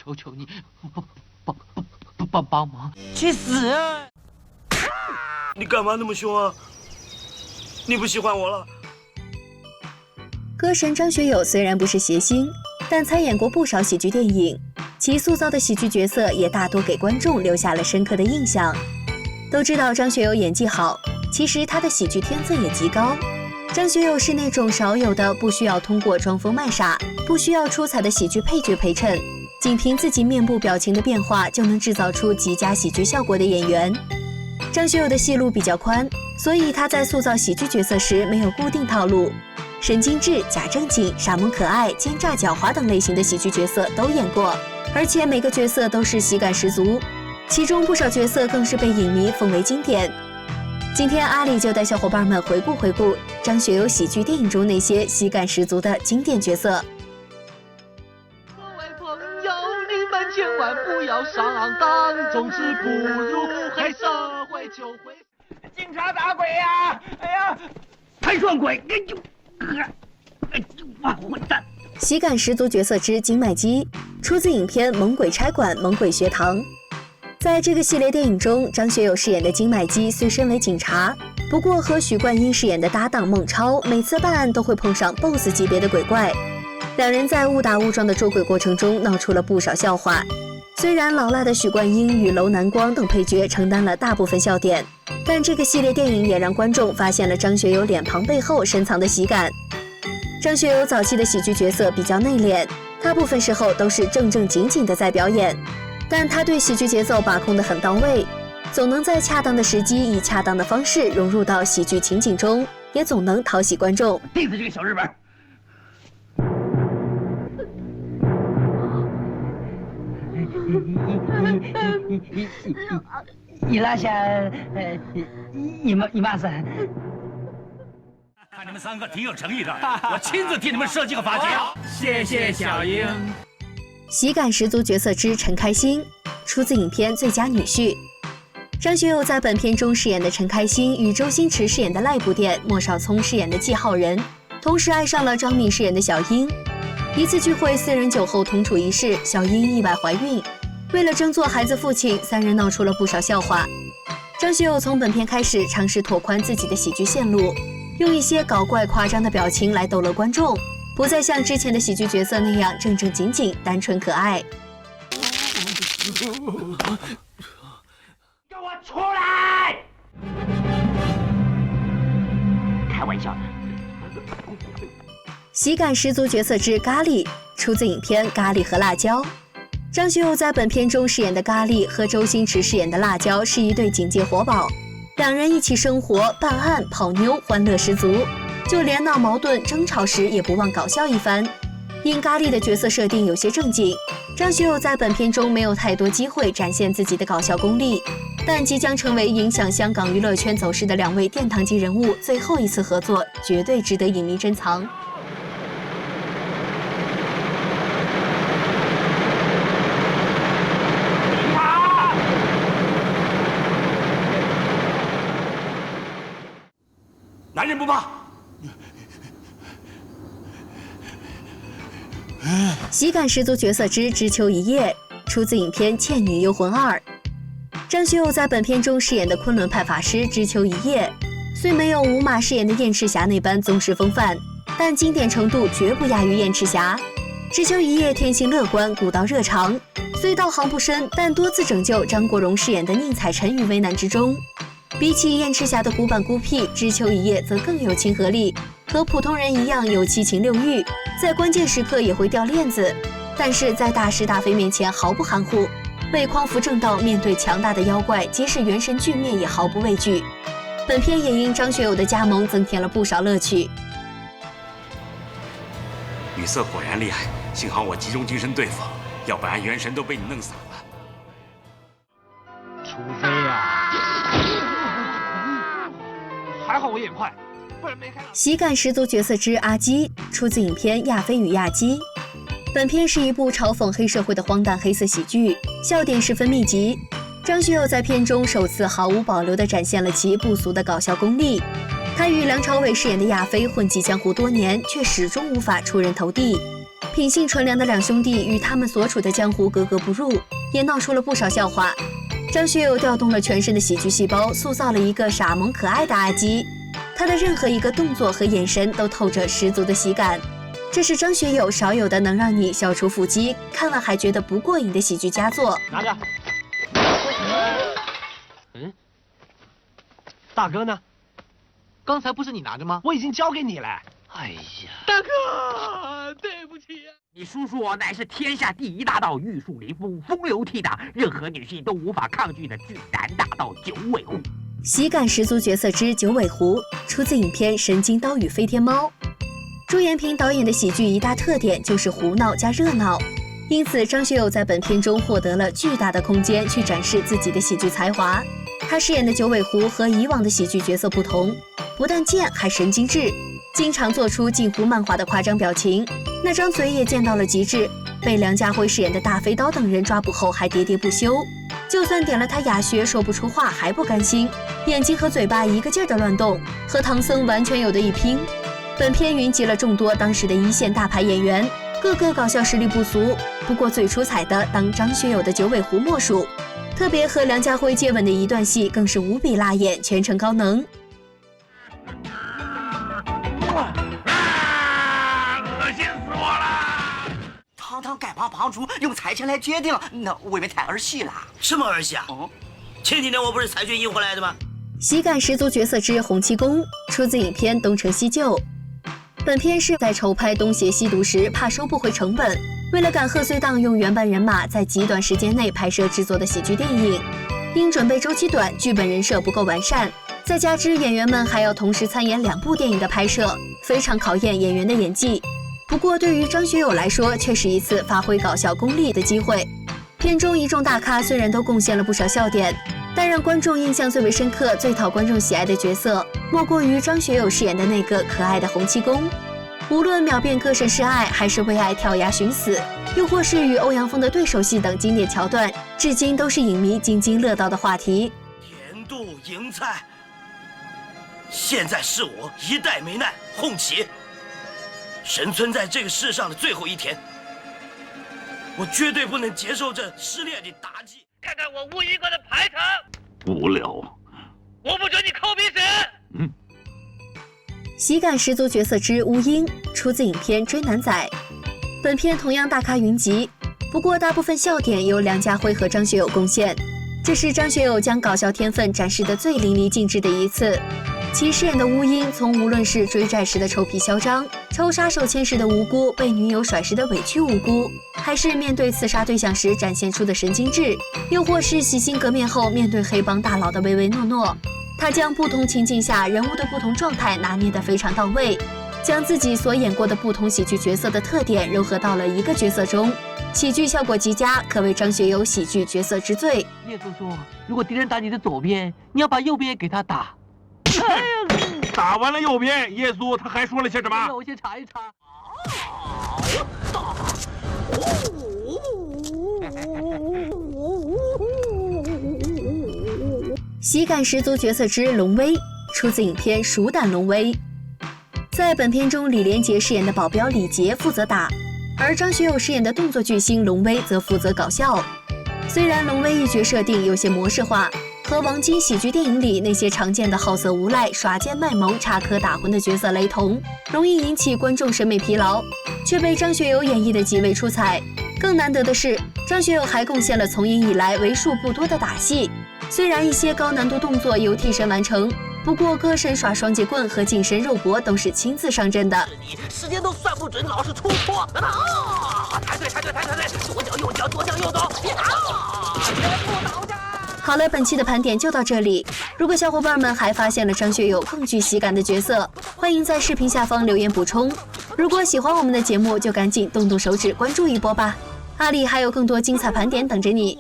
求求你，帮忙！去死！你干嘛那么凶啊？你不喜欢我了？歌神张学友虽然不是谐星，但参演过不少喜剧电影，其塑造的喜剧角色也大多给观众留下了深刻的印象。都知道张学友演技好，其实他的喜剧天分也极高。张学友是那种少有的不需要通过装疯卖傻，不需要出彩的喜剧配角陪衬，仅凭自己面部表情的变化就能制造出极佳喜剧效果的演员。张学友的戏路比较宽，所以他在塑造喜剧角色时没有固定套路，神经质、假正经、傻萌可爱、奸诈狡猾等类型的喜剧角色都演过，而且每个角色都是喜感十足，其中不少角色更是被影迷奉为经典。今天阿里就带小伙伴们回顾张学友喜剧电影中那些喜感十足的经典角色。各位朋友，你们千万不要上当，总是不如黑社会就会。警察打鬼呀！哎呀，还撞鬼！混蛋！喜感十足角色之金麦基，出自影片《猛鬼差馆》《猛鬼学堂》。在这个系列电影中，张学友饰演的金麦基虽身为警察，不过和许冠英饰演的搭档孟超，每次办案都会碰上 BOSS 级别的鬼怪，两人在误打误撞的捉鬼过程中闹出了不少笑话。虽然老辣的许冠英与楼南光等配角承担了大部分笑点，但这个系列电影也让观众发现了张学友脸庞背后深藏的喜感。张学友早期的喜剧角色比较内敛，大部分时候都是正正经经的在表演，但他对喜剧节奏把控得很到位，总能在恰当的时机以恰当的方式融入到喜剧情景中，也总能讨喜观众。定死这个小日本！伊拉夏，伊玛森。看你们三个挺有诚意的，我亲自替你们设计个法条。谢谢小英。喜感十足角色之陈开心，出自影片《最佳女婿》。张学友在本片中饰演的陈开心与周星驰饰演的赖布店、莫少聪饰演的季浩人，同时爱上了张敏饰演的小英。一次聚会，4人酒后同处一室，小英意外怀孕。为了争做孩子父亲，3人闹出了不少笑话。张学友从本片开始尝试拓宽自己的喜剧线路，用一些搞怪夸张的表情来逗乐观众，不再像之前的喜剧角色那样正正经经、单纯可爱。给我出来！开玩笑的。喜感十足角色之咖喱，出自影片《咖喱和辣椒》。张学友在本片中饰演的咖喱和周星驰饰演的辣椒是一对警界活宝，两人一起生活、办案、泡妞，欢乐十足，就连闹矛盾、争吵时也不忘搞笑一番。因咖喱的角色设定有些正经，张学友在本片中没有太多机会展现自己的搞笑功力，但即将成为影响香港娱乐圈走势的2位殿堂级人物最后一次合作，绝对值得影迷珍藏。男人不怕。喜感十足角色之知秋一夜，出自影片《倩女幽魂2》。张学友在本片中饰演的昆仑派法师知秋一夜，虽没有吴马饰演的燕赤霞那般宗师风范，但经典程度绝不亚于燕赤霞。知秋一夜天性乐观，古道热肠，虽道行不深，但多次拯救张国荣饰演的宁采臣于危难之中。比起燕赤霞的古板孤僻，知秋一夜则更有亲和力，和普通人一样有七情六欲，在关键时刻也会掉链子，但是在大是大非面前毫不含糊，为匡扶正道，面对强大的妖怪，即使元神俱灭也毫不畏惧。本片也因张学友的加盟增添了不少乐趣。女色果然厉害，幸好我集中精神对付，要不然元神都被你弄散了。除非还好我眼快，不然没看到。喜感十足角色之阿基，出自影片《亚飞与亚基》。本片是一部嘲讽黑社会的荒诞黑色喜剧，笑点十分密集。张学友在片中首次毫无保留地展现了其不俗的搞笑功力。他与梁朝伟饰演的亚飞混迹江湖多年，却始终无法出人头地。品性纯良的两兄弟与他们所处的江湖格格不入，也闹出了不少笑话。张学友调动了全身的喜剧细胞，塑造了一个傻萌可爱的阿基，他的任何一个动作和眼神都透着十足的喜感。这是张学友少有的能让你笑出腹肌，看完还觉得不过瘾的喜剧佳作。拿着。大哥呢？刚才不是你拿着吗？我已经交给你了。哎呀，大哥，对不起呀。你叔叔乃是天下第一大盗，玉树临风，风流倜傥，任何女性都无法抗拒的俊男大盗九尾狐。喜感十足角色之九尾狐，出自影片《神经刀与飞天猫》。朱延平导演的喜剧一大特点就是胡闹加热闹，因此张学友在本片中获得了巨大的空间去展示自己的喜剧才华。他饰演的九尾狐和以往的喜剧角色不同，不但贱还神经质，经常做出近乎漫画的夸张表情，那张嘴也贱到了极致，被梁家辉饰演的大飞刀等人抓捕后还喋喋不休，就算点了他哑穴说不出话还不甘心，眼睛和嘴巴一个劲儿的乱动，和唐僧完全有的一拼。本片云集了众多当时的一线大牌演员，个个搞笑实力不俗，不过最出彩的当张学友的九尾狐莫属，特别和梁家辉接吻的一段戏更是无比辣眼，全程高能。恶心死我了！堂堂丐帮帮主用彩钱来决定，那未免太儿戏了。什么儿戏啊？前几天我不是彩券赢回来的吗？喜感十足角色之洪七公，出自影片《东成西就》。本片是在筹拍《东邪西毒》时，怕收不回成本，为了赶贺岁档，用原班人马在极短时间内拍摄制作的喜剧电影。因准备周期短，剧本人设不够完善，再加之演员们还要同时参演2部电影的拍摄，非常考验演员的演技。不过对于张学友来说，却是一次发挥搞笑功力的机会。片中一众大咖虽然都贡献了不少笑点，但让观众印象最为深刻、最讨观众喜爱的角色，莫过于张学友饰演的那个可爱的洪七公。无论秒变歌神示爱，还是为爱跳崖寻死，又或是与欧阳锋的对手戏等经典桥段，至今都是影迷津津乐道的话题。甜度赢菜，现在是我一代没难洪七，生存在这个世上的最后一天，我绝对不能接受这失恋的打击。看看我吴一哥的排场，无聊。我不准你抠鼻屎。喜感十足角色之乌鹰，出自影片《追男仔》。本片同样大咖云集，不过大部分笑点由梁家辉和张学友贡献，这是张学友将搞笑天分展示得最淋漓尽致的一次。其饰演的乌鹰，从无论是追债时的臭屁嚣张，抽杀手签时的无辜，被女友甩时的委屈无辜，还是面对刺杀对象时展现出的神经质，又或是洗心革面后面对黑帮大佬的唯唯诺诺，他将不同情境下人物的不同状态拿捏得非常到位，将自己所演过的不同喜剧角色的特点糅合到了一个角色中，喜剧效果极佳，可谓张学友喜剧角色之最。耶稣说，如果敌人打你的左边，你要把右边给他打。哎呀，打完了右边，耶稣他还说了些什么？让我先查一查。喜感十足角色之龙威，出自影片《鼠胆龙威》。在本片中，李连杰饰演的保镖李杰负责打，而张学友饰演的动作巨星龙威则负责搞笑。虽然龙威一角设定有些模式化，和王晶喜剧电影里那些常见的好色无赖、耍贱卖萌、插科打诨的角色雷同，容易引起观众审美疲劳，却被张学友演绎得极为出彩。更难得的是，张学友还贡献了从影以来为数不多的打戏。虽然一些高难度动作由替身完成，不过歌神耍双截棍和近身肉搏都是亲自上阵的。时间都算不准，老是出错。抬腿，左脚右脚，左脚右脚，别打！全部倒下。好了，本期的盘点就到这里。如果小伙伴们还发现了张学友更具喜感的角色，欢迎在视频下方留言补充。如果喜欢我们的节目，就赶紧动动手指关注一波吧。阿里还有更多精彩盘点等着你。